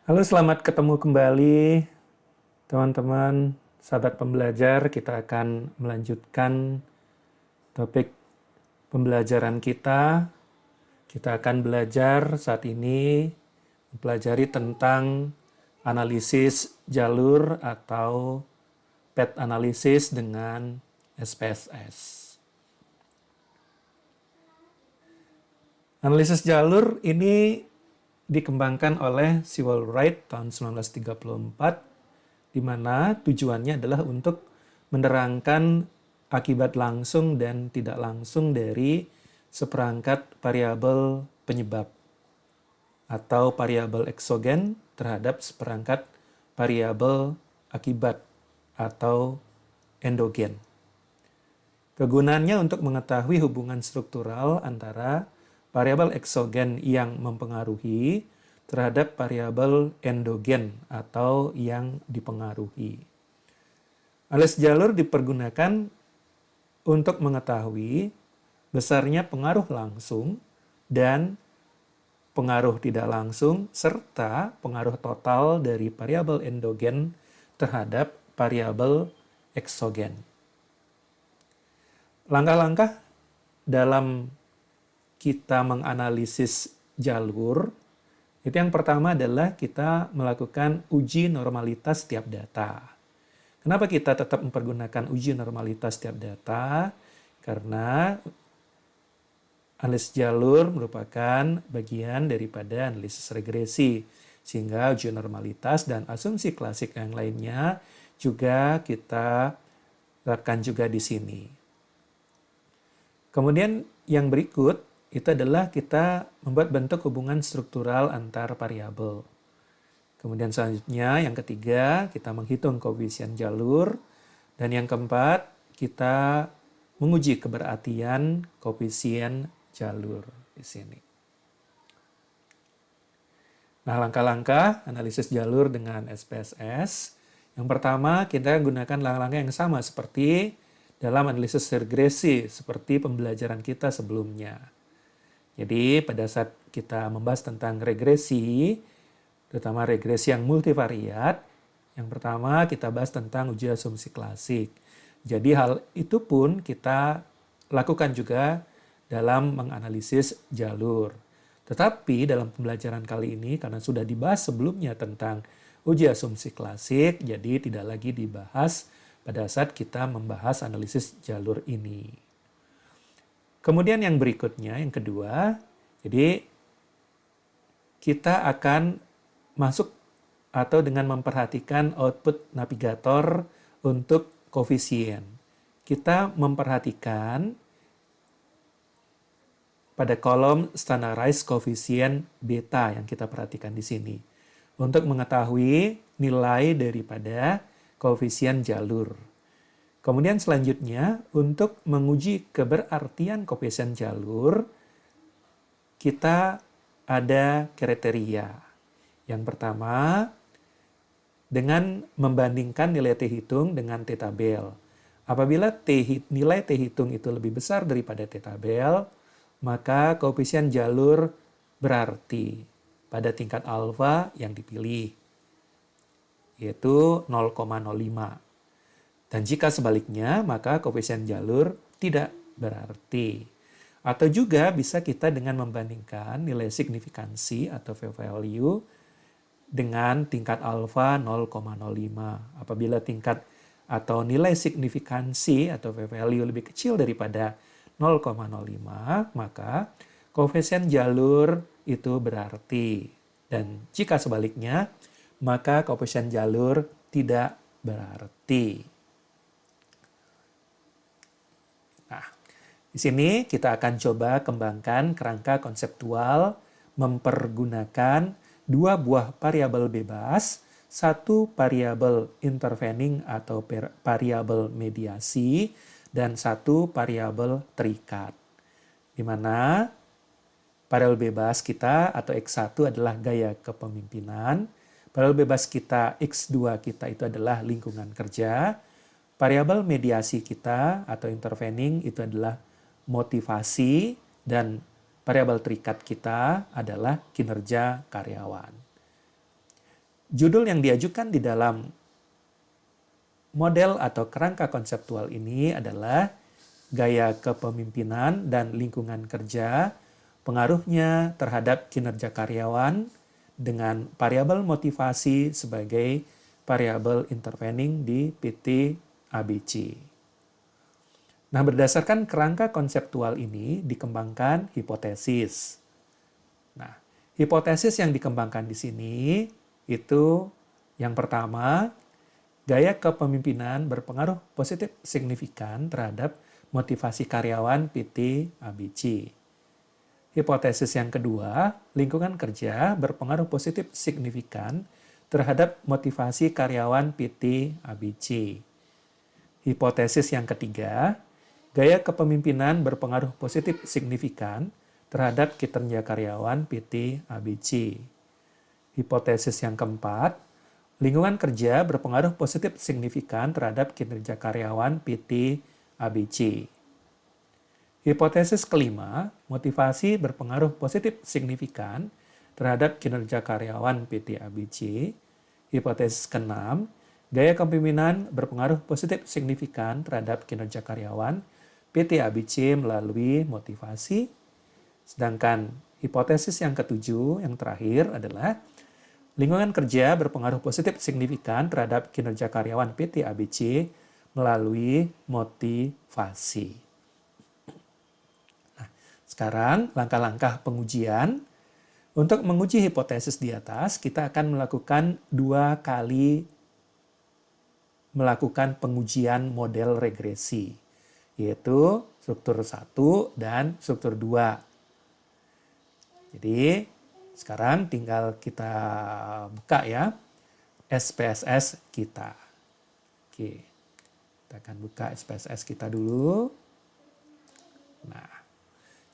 Halo, selamat ketemu kembali teman-teman, sahabat pembelajar. Kita akan melanjutkan topik pembelajaran kita. Kita akan belajar saat ini mempelajari tentang analisis jalur atau path analysis dengan SPSS. Analisis jalur ini dikembangkan oleh Sewell Wright tahun 1934, di mana tujuannya adalah untuk menerangkan akibat langsung dan tidak langsung dari seperangkat variabel penyebab atau variabel eksogen terhadap seperangkat variabel akibat atau endogen. Kegunaannya untuk mengetahui hubungan struktural antara variabel eksogen yang mempengaruhi terhadap variabel endogen atau yang dipengaruhi. Analisis jalur dipergunakan untuk mengetahui besarnya pengaruh langsung dan pengaruh tidak langsung serta pengaruh total dari variabel endogen terhadap variabel eksogen. Langkah-langkah dalam kita menganalisis jalur, itu yang pertama adalah kita melakukan uji normalitas setiap data. Kenapa kita tetap mempergunakan uji normalitas setiap data? Karena analisis jalur merupakan bagian daripada analisis regresi, sehingga uji normalitas dan asumsi klasik yang lainnya juga kita terapkan juga di sini. Kemudian yang berikut itu adalah kita membuat bentuk hubungan struktural antar variabel. Kemudian selanjutnya yang ketiga kita menghitung koefisien jalur, dan yang keempat kita menguji keberartian koefisien jalur di sini. Nah, langkah-langkah analisis jalur dengan SPSS. Yang pertama kita gunakan langkah-langkah yang sama seperti dalam analisis regresi seperti pembelajaran kita sebelumnya. Jadi pada saat kita membahas tentang regresi, terutama regresi yang multivariat, yang pertama kita bahas tentang uji asumsi klasik. Jadi hal itu pun kita lakukan juga dalam menganalisis jalur. Tetapi dalam pembelajaran kali ini, karena sudah dibahas sebelumnya tentang uji asumsi klasik, jadi tidak lagi dibahas pada saat kita membahas analisis jalur ini. Kemudian yang berikutnya, yang kedua, jadi kita akan masuk atau dengan memperhatikan output navigator untuk koefisien. Kita memperhatikan pada kolom standardized koefisien beta yang kita perhatikan di sini untuk mengetahui nilai daripada koefisien jalur. Kemudian selanjutnya untuk menguji keberartian koefisien jalur, kita ada kriteria. Yang pertama, dengan membandingkan nilai T hitung dengan T tabel. Apabila nilai T hitung itu lebih besar daripada T tabel, maka koefisien jalur berarti pada tingkat alfa yang dipilih, yaitu 0,05. Dan jika sebaliknya, maka koefisien jalur tidak berarti. Atau juga bisa kita dengan membandingkan nilai signifikansi atau p-value dengan tingkat alfa 0,05. Apabila tingkat atau nilai signifikansi atau p-value lebih kecil daripada 0,05, maka koefisien jalur itu berarti. Dan jika sebaliknya, maka koefisien jalur tidak berarti. Nah, di sini kita akan coba kembangkan kerangka konseptual mempergunakan dua buah variabel bebas, satu variabel intervening atau variabel mediasi, dan satu variabel terikat. Di mana variabel bebas kita atau X1 adalah gaya kepemimpinan, variabel bebas kita X2 kita itu adalah lingkungan kerja, variabel mediasi kita atau intervening itu adalah motivasi, dan variabel terikat kita adalah kinerja karyawan. Judul yang diajukan di dalam model atau kerangka konseptual ini adalah gaya kepemimpinan dan lingkungan kerja, pengaruhnya terhadap kinerja karyawan dengan variabel motivasi sebagai variabel intervening di PT ABC. Nah, berdasarkan kerangka konseptual ini dikembangkan hipotesis. Nah, hipotesis yang dikembangkan di sini itu yang pertama, gaya kepemimpinan berpengaruh positif signifikan terhadap motivasi karyawan PT ABC. Hipotesis yang kedua, lingkungan kerja berpengaruh positif signifikan terhadap motivasi karyawan PT ABC. Hipotesis yang ketiga, gaya kepemimpinan berpengaruh positif signifikan terhadap kinerja karyawan PT ABC. Hipotesis yang keempat, lingkungan kerja berpengaruh positif signifikan terhadap kinerja karyawan PT ABC. Hipotesis kelima, motivasi berpengaruh positif signifikan terhadap kinerja karyawan PT ABC. Hipotesis keenam, gaya kepemimpinan berpengaruh positif signifikan terhadap kinerja karyawan PT ABC melalui motivasi. Sedangkan hipotesis yang ketujuh, yang terakhir adalah lingkungan kerja berpengaruh positif signifikan terhadap kinerja karyawan PT ABC melalui motivasi. Nah, sekarang langkah-langkah pengujian. Untuk menguji hipotesis di atas, kita akan melakukan 2 kali melakukan pengujian model regresi, yaitu struktur 1 dan struktur 2. Jadi, sekarang tinggal kita buka ya SPSS kita. Oke, kita akan buka SPSS kita dulu. Nah,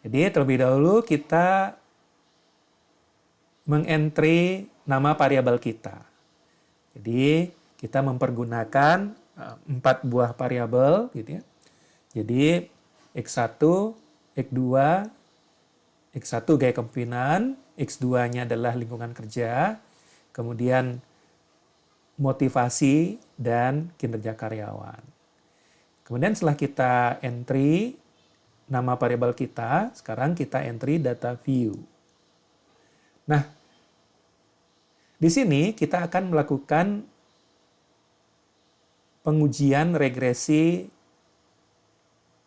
jadi terlebih dahulu kita mengentry nama variabel kita. Jadi, kita mempergunakan 4 buah variabel gitu ya. Jadi, X1, X2, X1 gaya kepemimpinan, X2-nya adalah lingkungan kerja, kemudian motivasi dan kinerja karyawan. Kemudian setelah kita entry nama variabel kita, sekarang kita entry data view. Nah, di sini kita akan melakukan pengujian regresi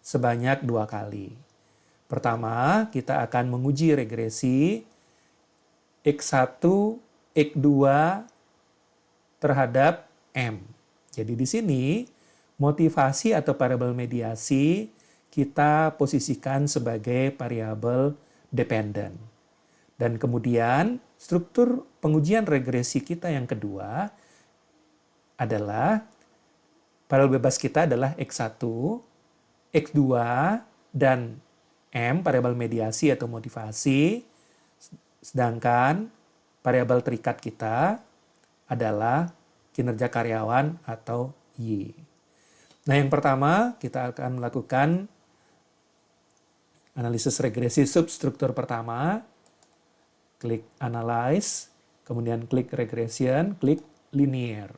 sebanyak 2 kali. Pertama, kita akan menguji regresi X1, X2 terhadap M. Jadi di sini motivasi atau variabel mediasi kita posisikan sebagai variabel dependen. Dan kemudian struktur pengujian regresi kita yang kedua adalah variabel bebas kita adalah X1, X2, dan M, variabel mediasi atau motivasi, sedangkan variabel terikat kita adalah kinerja karyawan atau Y. Nah, yang pertama kita akan melakukan analisis regresi substruktur pertama, klik Analyze, kemudian klik Regression, klik Linear.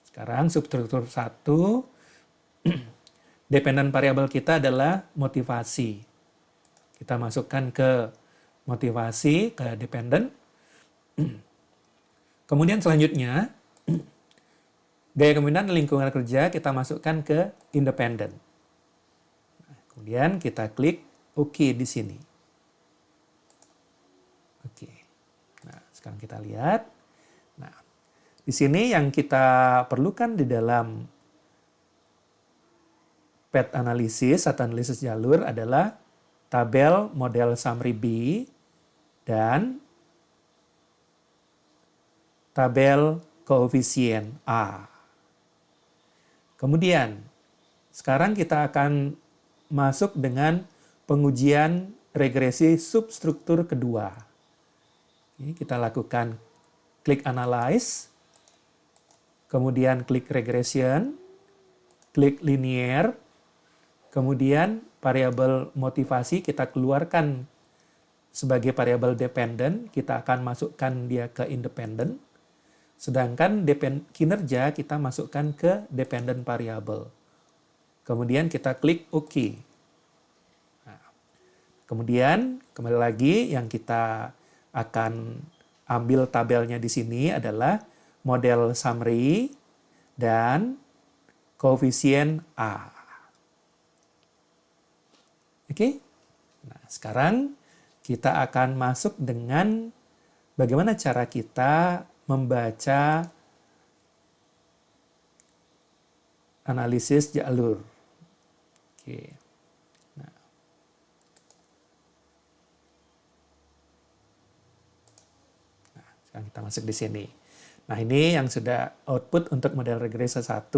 Sekarang substruktur 1, dependen variabel kita adalah motivasi. Kita masukkan ke motivasi, ke dependen. Kemudian selanjutnya, gaya kepemimpinan lingkungan kerja kita masukkan ke independen. Kemudian kita klik OK di sini. Oke. Nah, sekarang kita lihat. Nah, di sini yang kita perlukan di dalam path analisis atau analisis jalur adalah tabel model summary B dan tabel koefisien A. Kemudian, sekarang kita akan masuk dengan pengujian regresi substruktur kedua. Ini kita lakukan klik Analyze, kemudian klik Regression, klik Linear, kemudian variabel motivasi kita keluarkan sebagai variabel dependent, kita akan masukkan dia ke independent. Sedangkan kinerja kita masukkan ke dependent variable. Kemudian kita klik OK. Nah, kemudian kembali lagi yang kita akan ambil tabelnya di sini adalah model summary dan koefisien A. Oke? Nah, sekarang kita akan masuk dengan bagaimana cara kita membaca analisis jalur. Oke. Nah. Sekarang kita masuk di sini. Nah, ini yang sudah output untuk model regresi 1.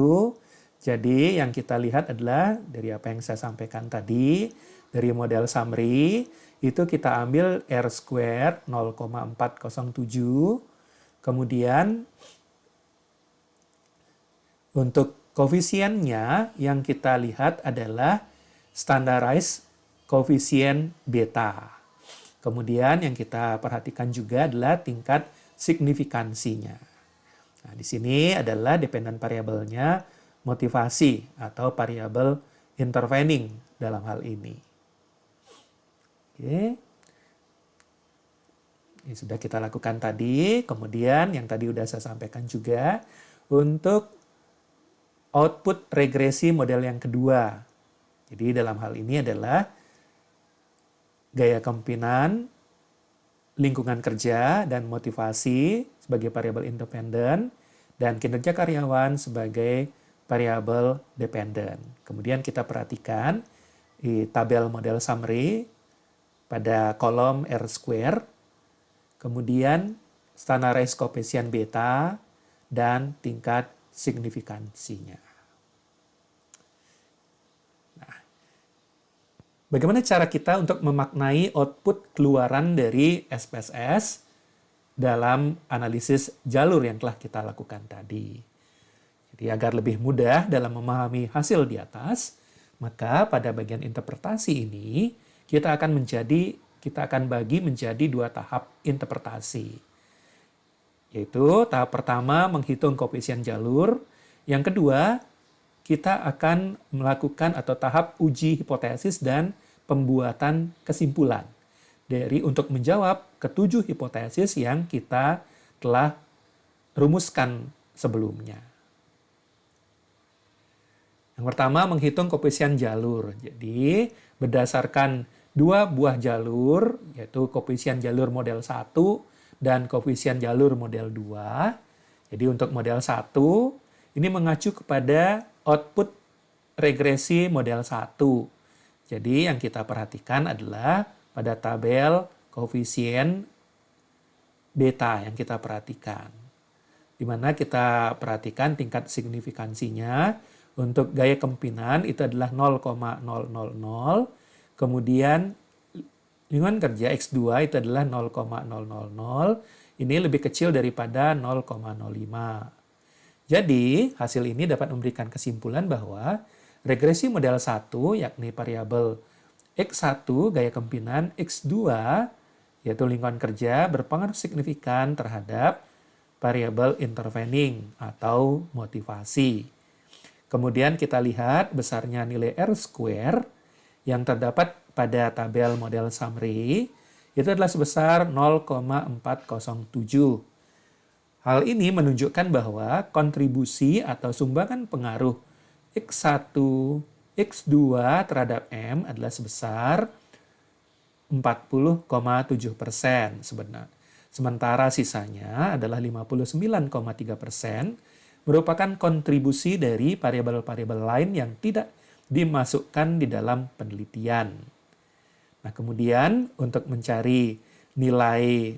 Jadi, yang kita lihat adalah dari apa yang saya sampaikan tadi, dari model summary, itu kita ambil R² 0,407. Kemudian, untuk koefisiennya yang kita lihat adalah standardized koefisien beta. Kemudian yang kita perhatikan juga adalah tingkat signifikansinya. Nah, di sini adalah dependent variabelnya motivasi atau variabel intervening dalam hal ini. Oke. Ini sudah kita lakukan tadi. Kemudian yang tadi sudah saya sampaikan juga untuk output regresi model yang kedua. Jadi dalam hal ini adalah gaya kepemimpinan, lingkungan kerja, dan motivasi sebagai variabel independen, dan kinerja karyawan sebagai variabel dependen. Kemudian kita perhatikan di tabel model summary pada kolom R², kemudian standardized koefisien beta, dan tingkat signifikansinya. Nah, bagaimana cara kita untuk memaknai output keluaran dari SPSS dalam analisis jalur yang telah kita lakukan tadi? Jadi agar lebih mudah dalam memahami hasil di atas, maka pada bagian interpretasi ini kita akan bagi menjadi 2 tahap interpretasi. Yaitu tahap pertama menghitung koefisien jalur, yang kedua kita akan melakukan atau tahap uji hipotesis dan pembuatan kesimpulan untuk menjawab ke-7 hipotesis yang kita telah rumuskan sebelumnya. Yang pertama menghitung koefisien jalur. Jadi berdasarkan 2 buah jalur, yaitu koefisien jalur model 1 dan koefisien jalur model 2. Jadi untuk model 1, ini mengacu kepada output regresi model 1. Jadi yang kita perhatikan adalah pada tabel koefisien beta yang kita perhatikan. Di mana kita perhatikan tingkat signifikansinya untuk gaya kepemimpinan itu adalah 0,000, kemudian lingkungan kerja X2 itu adalah 0,000. Ini lebih kecil daripada 0,05. Jadi, hasil ini dapat memberikan kesimpulan bahwa regresi model 1, yakni variabel X1 gaya kepemimpinan, X2 yaitu lingkungan kerja, berpengaruh signifikan terhadap variabel intervening atau motivasi. Kemudian kita lihat besarnya nilai R² yang terdapat pada tabel model summary itu adalah sebesar 0,407. Hal ini menunjukkan bahwa kontribusi atau sumbangan pengaruh X1, X2 terhadap M adalah sebesar 40,7% sebenarnya. Sementara sisanya adalah 59,3% merupakan kontribusi dari variabel-variabel lain yang tidak dimasukkan di dalam penelitian. Nah, kemudian untuk mencari nilai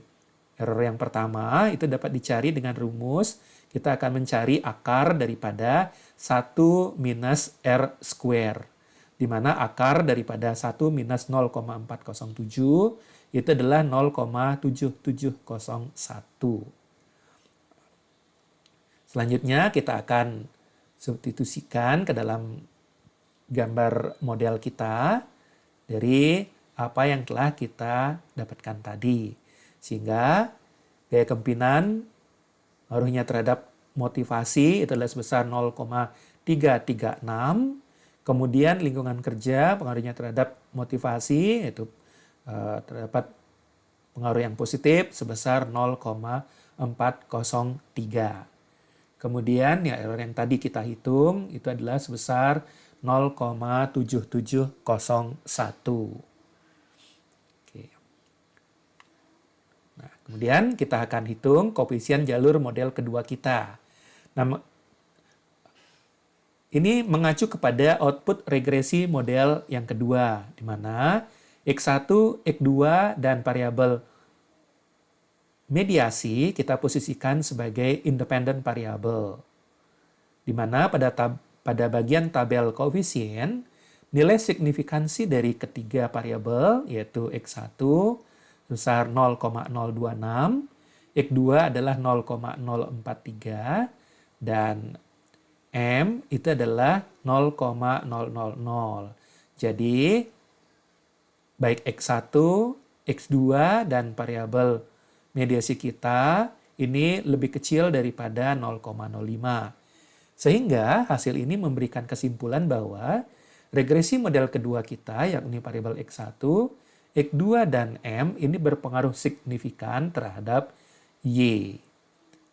error yang pertama, itu dapat dicari dengan rumus. Kita akan mencari akar daripada 1 minus R². Di mana akar daripada 1 minus 0,407 itu adalah 0,7701. Selanjutnya kita akan substitusikan ke dalam gambar model kita dari apa yang telah kita dapatkan tadi. Sehingga gaya kepemimpinan pengaruhnya terhadap motivasi itu adalah sebesar 0,336. Kemudian lingkungan kerja pengaruhnya terhadap motivasi itu terdapat pengaruh yang positif sebesar 0,403. Kemudian ya error yang tadi kita hitung itu adalah sebesar 0,7701. Oke. Nah, kemudian kita akan hitung koefisien jalur model kedua kita. Nah, ini mengacu kepada output regresi model yang kedua, di mana X1, X2, dan variabel mediasi kita posisikan sebagai independent variable. Di mana pada bagian tabel koefisien, nilai signifikansi dari ketiga variabel, yaitu X1 sebesar 0,026, X2 adalah 0,043, dan M itu adalah 0,000. Jadi, baik X1, X2, dan variabel mediasi kita ini lebih kecil daripada 0,05. Sehingga hasil ini memberikan kesimpulan bahwa regresi model kedua kita, yakni variabel X1, X2, dan M ini berpengaruh signifikan terhadap Y.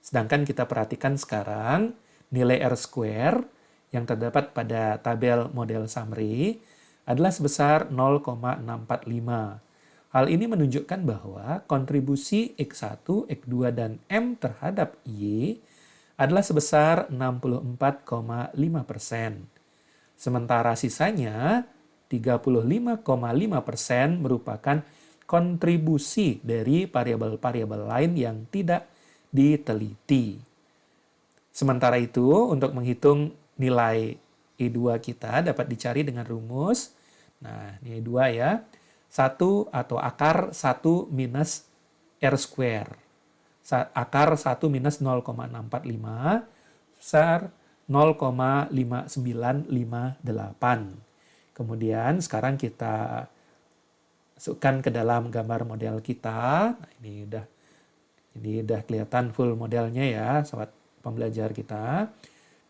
Sedangkan kita perhatikan sekarang, nilai R-square yang terdapat pada tabel model summary adalah sebesar 0,645. Hal ini menunjukkan bahwa kontribusi X1, X2, dan M terhadap Y adalah sebesar 64,5%. Sementara sisanya 35,5% merupakan kontribusi dari variabel-variabel lain yang tidak diteliti. Sementara itu, untuk menghitung nilai I2 kita dapat dicari dengan rumus. Nah, ini I2 ya. 1 atau akar 1 minus R square. Akar 1 minus 0,645 besar 0,5958. Kemudian sekarang kita masukkan ke dalam gambar model kita. Nah, ini udah kelihatan full modelnya ya, sobat pembelajar kita.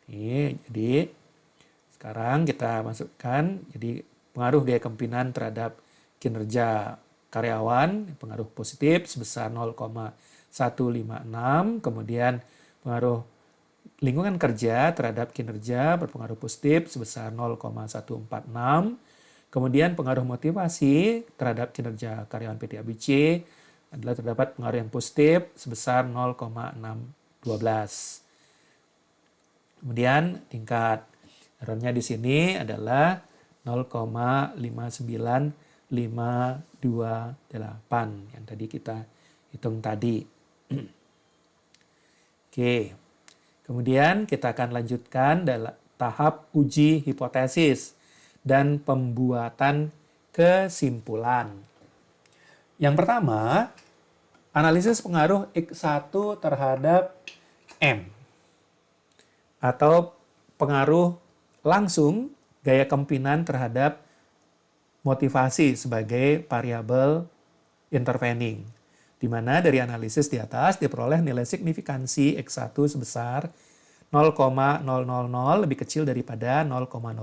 Jadi sekarang kita masukkan jadi pengaruh gaya kepemimpinan terhadap kinerja karyawan, pengaruh positif sebesar 0,156, kemudian pengaruh lingkungan kerja terhadap kinerja berpengaruh positif sebesar 0,146, kemudian pengaruh motivasi terhadap kinerja karyawan PT ABC adalah terdapat pengaruh yang positif sebesar 0,612. Kemudian tingkat errornya di sini adalah 0,59528 yang tadi kita hitung tadi. Oke. Kemudian kita akan lanjutkan dalam tahap uji hipotesis dan pembuatan kesimpulan. Yang pertama, analisis pengaruh X1 terhadap M. Atau pengaruh langsung gaya kepemimpinan terhadap motivasi sebagai variabel intervening. Di mana dari analisis di atas diperoleh nilai signifikansi X1 sebesar 0,000 lebih kecil daripada 0,05.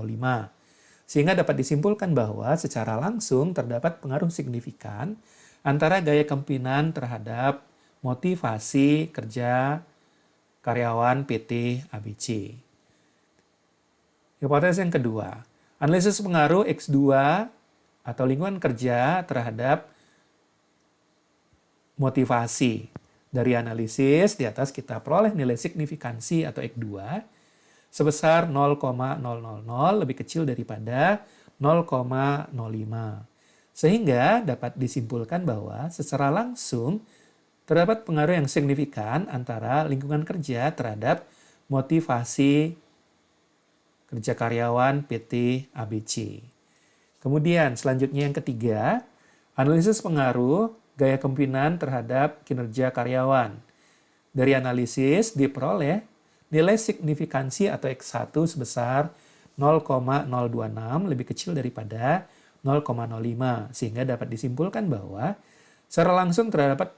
Sehingga dapat disimpulkan bahwa secara langsung terdapat pengaruh signifikan antara gaya kepemimpinan terhadap motivasi kerja karyawan PT ABC. Hipotesis yang kedua, analisis pengaruh X2 atau lingkungan kerja terhadap motivasi. Dari analisis di atas kita peroleh nilai signifikansi atau X2 sebesar 0,000 lebih kecil daripada 0,05. Sehingga dapat disimpulkan bahwa secara langsung terdapat pengaruh yang signifikan antara lingkungan kerja terhadap motivasi kerja karyawan PT ABC. Kemudian selanjutnya yang ketiga, analisis pengaruh gaya kepemimpinan terhadap kinerja karyawan. Dari analisis diperoleh nilai signifikansi atau X1 sebesar 0,026 lebih kecil daripada 0,05. Sehingga dapat disimpulkan bahwa secara langsung terdapat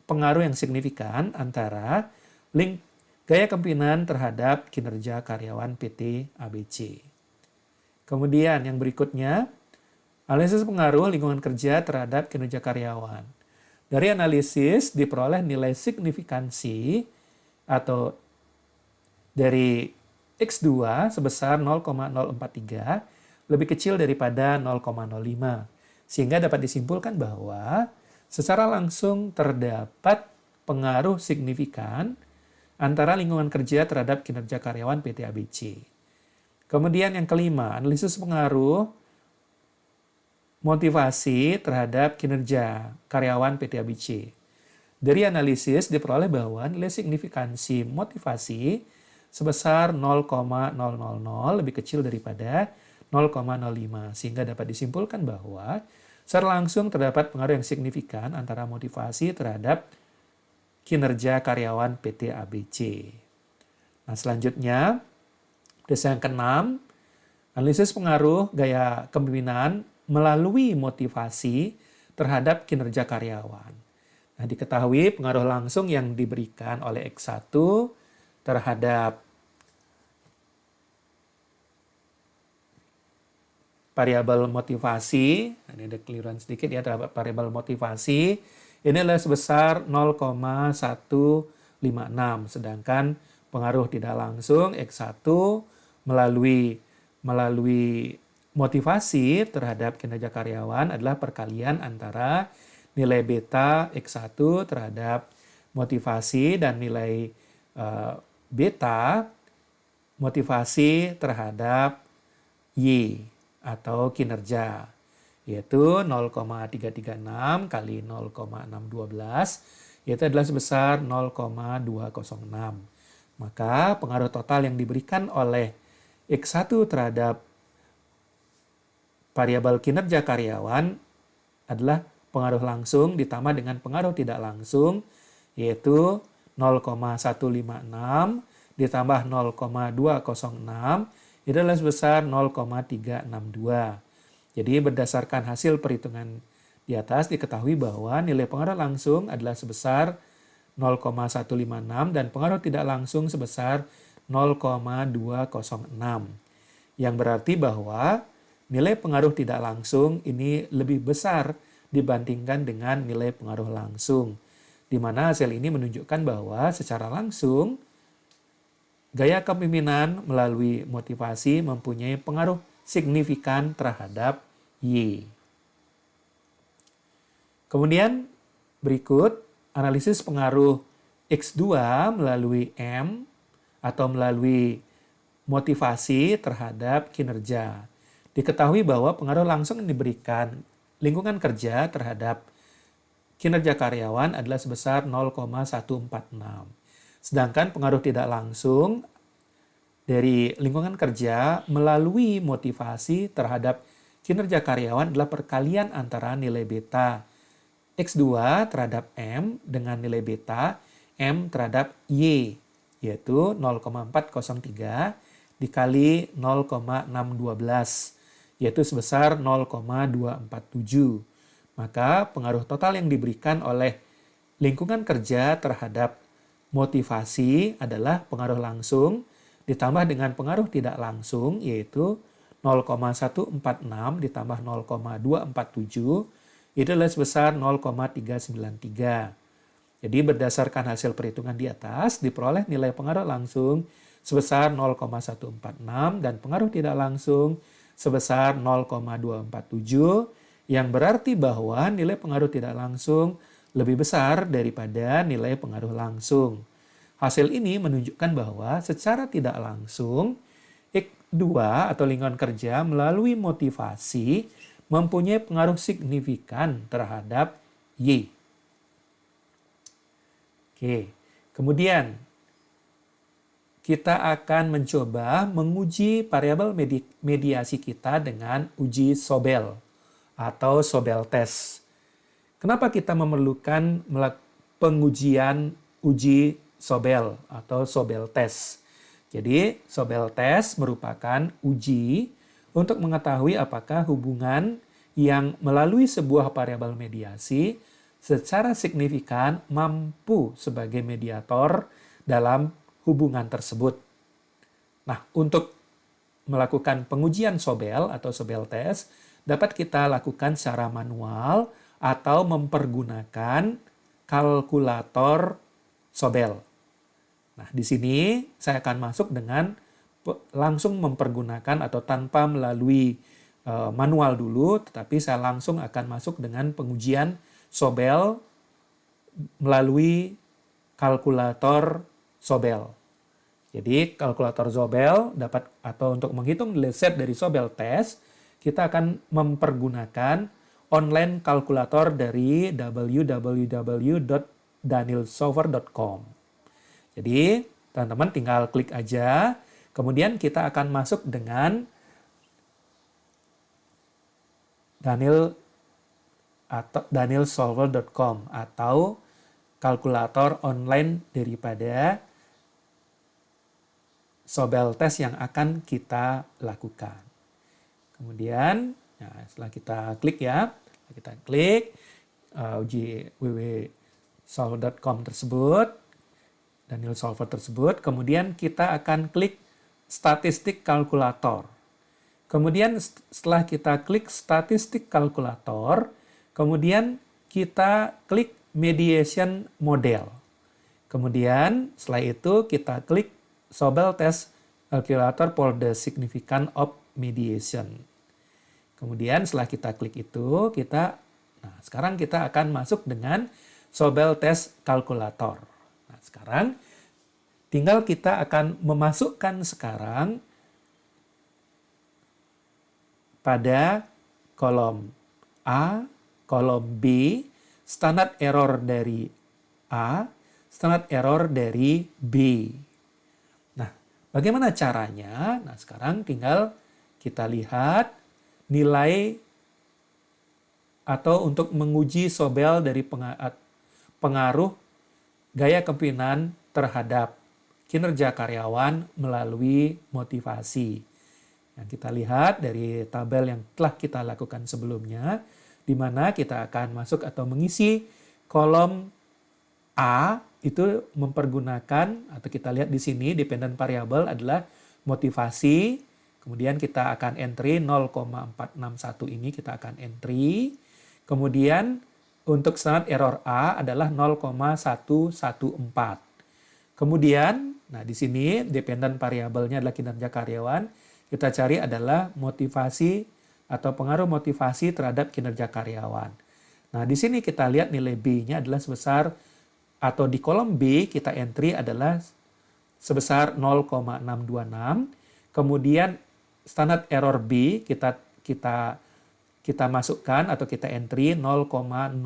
pengaruh yang signifikan antara link gaya kepemimpinan terhadap kinerja karyawan PT ABC. Kemudian yang berikutnya, analisis pengaruh lingkungan kerja terhadap kinerja karyawan. Dari analisis diperoleh nilai signifikansi atau dari X2 sebesar 0,043 lebih kecil daripada 0,05. Sehingga dapat disimpulkan bahwa secara langsung terdapat pengaruh signifikan antara lingkungan kerja terhadap kinerja karyawan PT ABC. Kemudian yang kelima, analisis pengaruh motivasi terhadap kinerja karyawan PT ABC. Dari analisis diperoleh bahwa nilai signifikansi motivasi sebesar 0,000 lebih kecil daripada 0,05 sehingga dapat disimpulkan bahwa secara langsung terdapat pengaruh yang signifikan antara motivasi terhadap kinerja karyawan PT ABC. Nah, selanjutnya yang keenam, analisis pengaruh gaya kepemimpinan melalui motivasi terhadap kinerja karyawan. Nah, diketahui pengaruh langsung yang diberikan oleh X1 terhadap variabel motivasi, ini ada keliruan sedikit ya terhadap variabel motivasi, ini adalah sebesar 0,156, sedangkan pengaruh tidak langsung X1 melalui motivasi terhadap kinerja karyawan adalah perkalian antara nilai beta X1 terhadap motivasi dan nilai beta motivasi terhadap Y atau kinerja, yaitu 0,336 kali 0,612, yaitu adalah sebesar 0,206. Maka pengaruh total yang diberikan oleh X1 terhadap variabel kinerja karyawan adalah pengaruh langsung ditambah dengan pengaruh tidak langsung, yaitu 0,156 ditambah 0,206, itu adalah sebesar 0,362. Jadi berdasarkan hasil perhitungan di atas diketahui bahwa nilai pengaruh langsung adalah sebesar 0,156 dan pengaruh tidak langsung sebesar 0,206. Yang berarti bahwa nilai pengaruh tidak langsung ini lebih besar dibandingkan dengan nilai pengaruh langsung. Di mana hasil ini menunjukkan bahwa secara langsung gaya kepemimpinan melalui motivasi mempunyai pengaruh signifikan terhadap Y. Kemudian berikut analisis pengaruh X2 melalui M atau melalui motivasi terhadap kinerja. Diketahui bahwa pengaruh langsung yang diberikan lingkungan kerja terhadap kinerja karyawan adalah sebesar 0,146. Sedangkan pengaruh tidak langsung dari lingkungan kerja melalui motivasi terhadap kinerja karyawan adalah perkalian antara nilai beta X2 terhadap M dengan nilai beta M terhadap Y, yaitu 0,403 dikali 0,612, yaitu sebesar 0,247. Maka pengaruh total yang diberikan oleh lingkungan kerja terhadap motivasi adalah pengaruh langsung ditambah dengan pengaruh tidak langsung, yaitu 0,146 ditambah 0,247, itu adalah sebesar 0,393. Jadi berdasarkan hasil perhitungan di atas, diperoleh nilai pengaruh langsung sebesar 0,146 dan pengaruh tidak langsung sebesar 0,247, yang berarti bahwa nilai pengaruh tidak langsung lebih besar daripada nilai pengaruh langsung. Hasil ini menunjukkan bahwa secara tidak langsung, X2 atau lingkungan kerja melalui motivasi mempunyai pengaruh signifikan terhadap Y. Oke, kemudian kita akan mencoba menguji variabel mediasi kita dengan uji Sobel atau Sobel test. Kenapa kita memerlukan pengujian uji Sobel atau Sobel test? Jadi, Sobel test merupakan uji untuk mengetahui apakah hubungan yang melalui sebuah variabel mediasi secara signifikan mampu sebagai mediator dalam hubungan tersebut. Nah, untuk melakukan pengujian Sobel atau Sobel test dapat kita lakukan secara manual atau mempergunakan kalkulator Sobel. Nah, di sini saya akan masuk dengan langsung mempergunakan atau tanpa melalui manual dulu, tetapi saya langsung akan masuk dengan pengujian Sobel melalui kalkulator Sobel. Jadi kalkulator Sobel dapat atau untuk menghitung nilai set dari Sobel test, kita akan mempergunakan online kalkulator dari www.danielsolver.com. Jadi teman-teman tinggal klik aja, kemudian kita akan masuk dengan danielsolver.com atau kalkulator online daripada Sobel test yang akan kita lakukan. Kemudian, nah setelah kita klik ya, kita klik uji www.solver.com tersebut, Daniel Solver tersebut, kemudian kita akan klik statistik kalkulator. Kemudian setelah kita klik statistik kalkulator, kemudian kita klik mediation model. Kemudian setelah itu kita klik Sobel test calculator for the significance of mediation. Kemudian setelah kita klik itu, sekarang kita akan masuk dengan Sobel test calculator. Nah, sekarang tinggal kita akan memasukkan sekarang pada kolom A, kolom B, standard error dari A, standard error dari B. Nah, bagaimana caranya? Nah, sekarang tinggal kita lihat nilai atau untuk menguji Sobel dari pengaruh gaya kepemimpinan terhadap kinerja karyawan melalui motivasi. Yang kita lihat dari tabel yang telah kita lakukan sebelumnya, di mana kita akan masuk atau mengisi kolom A itu mempergunakan, atau kita lihat di sini dependent variable adalah motivasi, kemudian kita akan entry 0,461 ini kita akan entry, kemudian untuk standard error A adalah 0,114. Kemudian, nah di sini dependent variabelnya adalah kinerja karyawan, kita cari adalah motivasi atau pengaruh motivasi terhadap kinerja karyawan. Nah, di sini kita lihat nilai B-nya adalah sebesar, atau di kolom B kita entry adalah sebesar 0,626. Kemudian standard error B kita masukkan atau kita entry 0,075.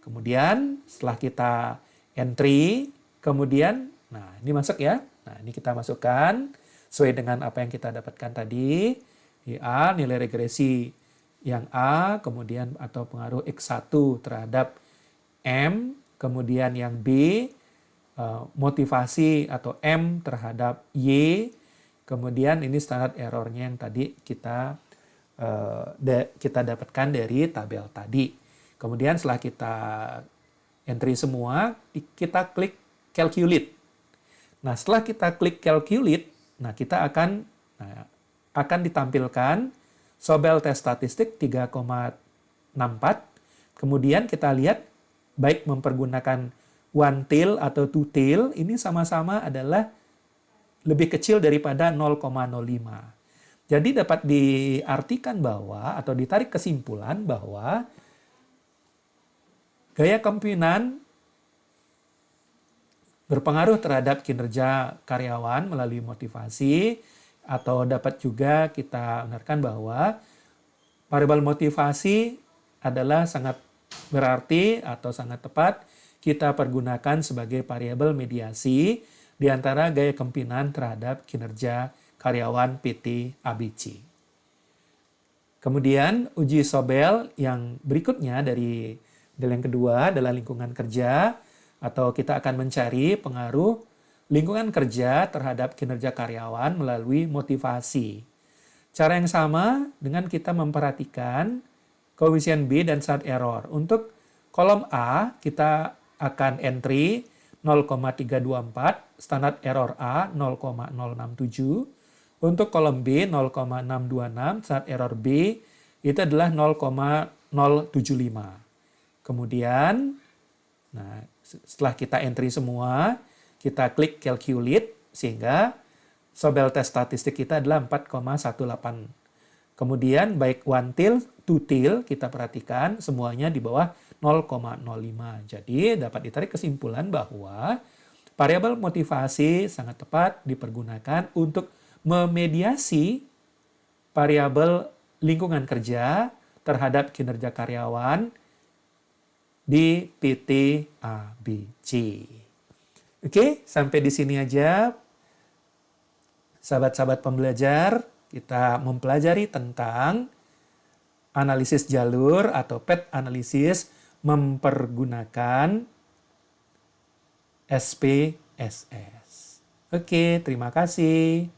Kemudian setelah kita entry, kemudian nah ini masuk ya. Nah, ini kita masukkan sesuai dengan apa yang kita dapatkan tadi. Di A, nilai regresi yang A, kemudian atau pengaruh X1 terhadap M, kemudian yang B, motivasi atau M terhadap Y, kemudian ini standar errornya yang tadi kita dapatkan dari tabel tadi. Kemudian setelah kita entry semua, kita klik calculate. Nah, setelah kita klik calculate, nah kita akan ditampilkan Sobel test statistik 3,64. Kemudian kita lihat baik mempergunakan one tail atau two tail, ini sama-sama adalah lebih kecil daripada 0,05. Jadi dapat diartikan bahwa atau ditarik kesimpulan bahwa gaya kepemimpinan berpengaruh terhadap kinerja karyawan melalui motivasi, atau dapat juga kita benarkan bahwa variabel motivasi adalah sangat berarti atau sangat tepat kita pergunakan sebagai variabel mediasi di antara gaya kepemimpinan terhadap kinerja karyawan PT ABC. Kemudian uji Sobel yang berikutnya dari yang kedua adalah lingkungan kerja, atau kita akan mencari pengaruh lingkungan kerja terhadap kinerja karyawan melalui motivasi. Cara yang sama dengan kita memperhatikan koefisien B dan saat error. Untuk kolom A, kita akan entry 0,324, standar error A 0,067. Untuk kolom B 0,626, saat error B itu adalah 0,075. Kemudian, nah, setelah kita entry semua, kita klik calculate sehingga sobel tes statistik kita adalah 4,18. Kemudian baik one till, two till kita perhatikan semuanya di bawah 0,05. Jadi dapat ditarik kesimpulan bahwa variabel motivasi sangat tepat dipergunakan untuk memediasi variabel lingkungan kerja terhadap kinerja karyawan di PT ABC. Oke, sampai di sini aja. Sahabat-sahabat pembelajar, kita mempelajari tentang analisis jalur atau path analysis mempergunakan SPSS. Oke, terima kasih.